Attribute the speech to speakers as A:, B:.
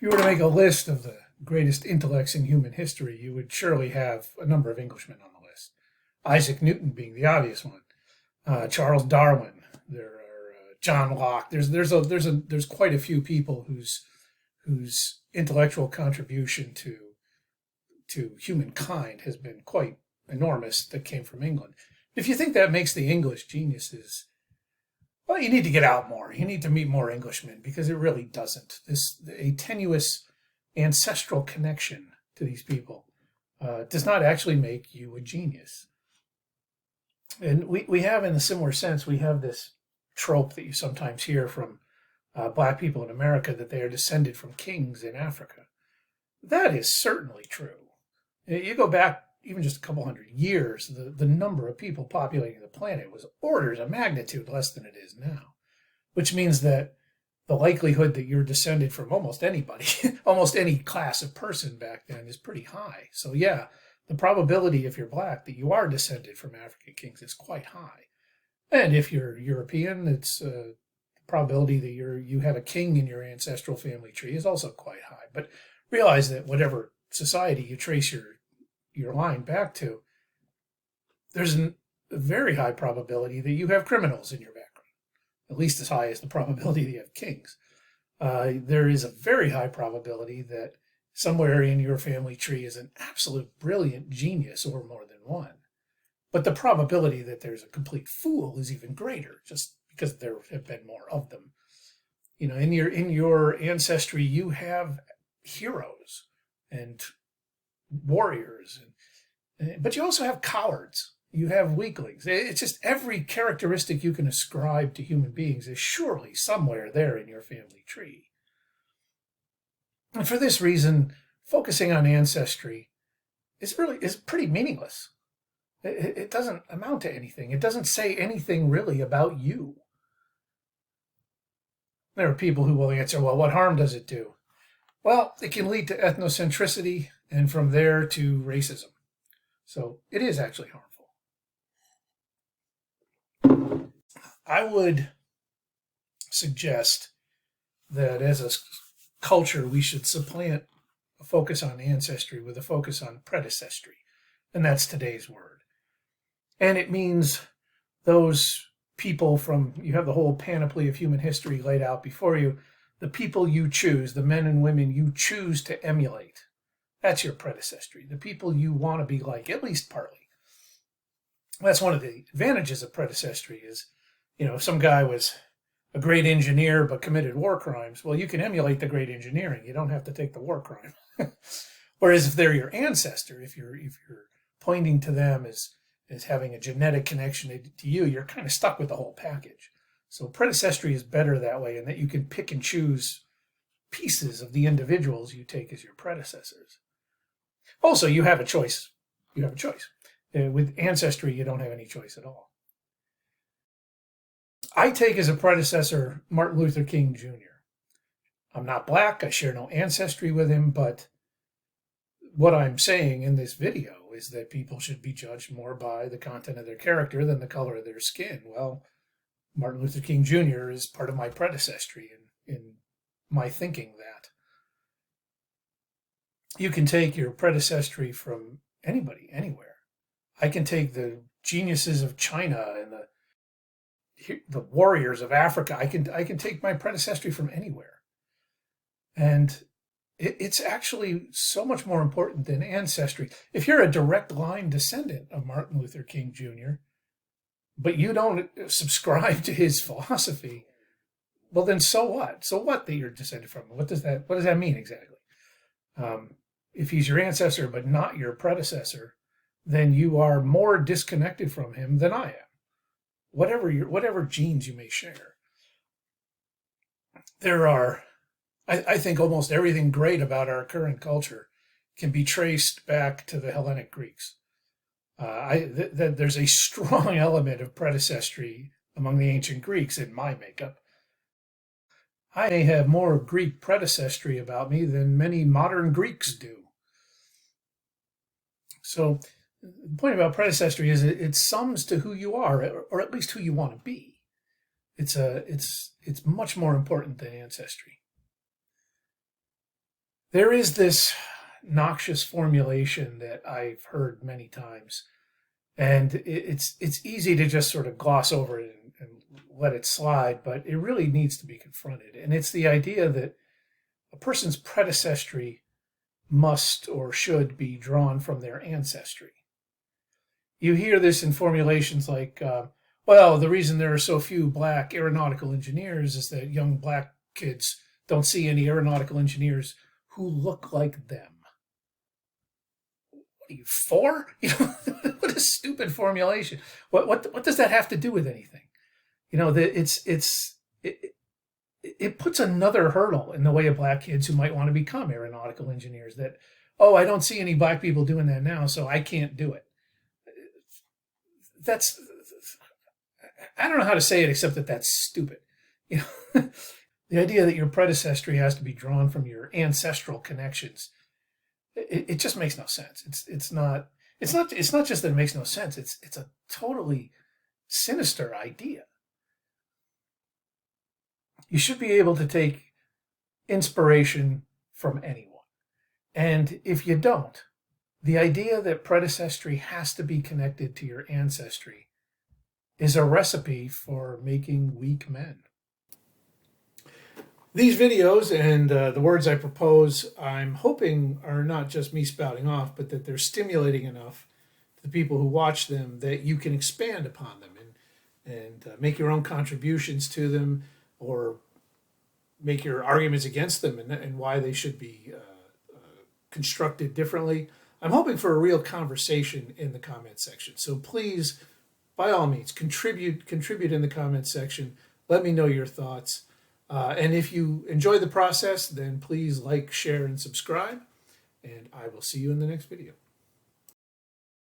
A: you were to make a list of the greatest intellects in human history, you would surely have a number of Englishmen on the list. Isaac Newton being the obvious one. Charles Darwin. There are John Locke. There's quite a few people whose intellectual contribution to humankind has been quite enormous that came from England. If you think that makes the English geniuses, well, you need to get out more. You need to meet more Englishmen because it really doesn't. A tenuous ancestral connection to these people does not actually make you a genius. And we have, in a similar sense, we have this trope that you sometimes hear from black people in America that they are descended from kings in Africa. That is certainly true. You go back even just a couple hundred years, the number of people populating the planet was orders of magnitude less than it is now, which means that the likelihood that you're descended from almost anybody, almost any class of person back then is pretty high. So yeah, the probability, if you're black, that you are descended from African kings is quite high. And if you're European, it's the probability that you have a king in your ancestral family tree is also quite high. But realize that whatever society you trace your line back to, there's a very high probability that you have criminals in your background, at least as high as the probability that you have kings. There is a very high probability that somewhere in your family tree is an absolute brilliant genius, or more than one. But the probability that there's a complete fool is even greater, just because there have been more of them. You know, in your ancestry, you have heroes and warriors, but you also have cowards. You have weaklings. It's just every characteristic you can ascribe to human beings is surely somewhere there in your family tree. And for this reason, focusing on ancestry is pretty meaningless. It doesn't amount to anything. It doesn't say anything really about you. There are people who will answer, well, what harm does it do? Well, it can lead to ethnocentricity, and from there to racism. So it is actually harmful. I would suggest that as a culture, we should supplant a focus on ancestry with a focus on predecestry. And that's today's word. And it means those people you have the whole panoply of human history laid out before you, the people you choose, the men and women you choose to emulate. That's your predecessry, the people you want to be like, at least partly. That's one of the advantages of predecessry is, if some guy was a great engineer but committed war crimes, well, you can emulate the great engineering. You don't have to take the war crime. Whereas if they're your ancestor, if you're pointing to them as having a genetic connection to you, you're kind of stuck with the whole package. So predecessry is better that way, in that you can pick and choose pieces of the individuals you take as your predecessors. Also, you have a choice. With ancestry, you don't have any choice at all. I take as a predecessor Martin Luther King Jr. I'm not black. I share no ancestry with him, but what I'm saying in this video is that people should be judged more by the content of their character than the color of their skin. Well, Martin Luther King Jr. is part of my predecessry in my thinking that you can take your predecessry from anybody, anywhere. I can take the geniuses of China and the warriors of Africa. I can take my predecessry from anywhere. And it's actually so much more important than ancestry. If you're a direct line descendant of Martin Luther King Jr., but you don't subscribe to his philosophy, well, then so what? So what that you're descended from? What does that mean exactly? If he's your ancestor but not your predecessor, then you are more disconnected from him than I am. Whatever genes you may share. I think almost everything great about our current culture can be traced back to the Hellenic Greeks. There's a strong element of predecessry among the ancient Greeks in my makeup. I may have more Greek predecessry about me than many modern Greeks do. So the point about predecessry is it sums to who you are, or at least who you want to be. It's much more important than ancestry. There is this noxious formulation that I've heard many times, and it's easy to just sort of gloss over it and let it slide, but it really needs to be confronted. And it's the idea that a person's predecessry must or should be drawn from their ancestry. You hear this in formulations like, well, the reason there are so few black aeronautical engineers is that young black kids don't see any aeronautical engineers who look like them. What are you, 4? You know, what a stupid formulation. What does that have to do with anything? You know, it puts another hurdle in the way of black kids who might want to become aeronautical engineers. That, oh, I don't see any black people doing that now, so I can't do it. That's, I don't know how to say it except that that's stupid. You know, the idea that your predecessry has to be drawn from your ancestral connections, it just makes no sense. It's not just that it makes no sense. It's a totally sinister idea. You should be able to take inspiration from anyone. And if you don't, the idea that predecessry has to be connected to your ancestry is a recipe for making weak men. These videos and the words I propose, I'm hoping are not just me spouting off, but that they're stimulating enough to the people who watch them that you can expand upon them and make your own contributions to them, or make your arguments against them and why they should be constructed differently. I'm hoping for a real conversation in the comment section. So please, by all means, contribute in the comment section. Let me know your thoughts. And if you enjoy the process, then please like, share, and subscribe. And I will see you in the next video.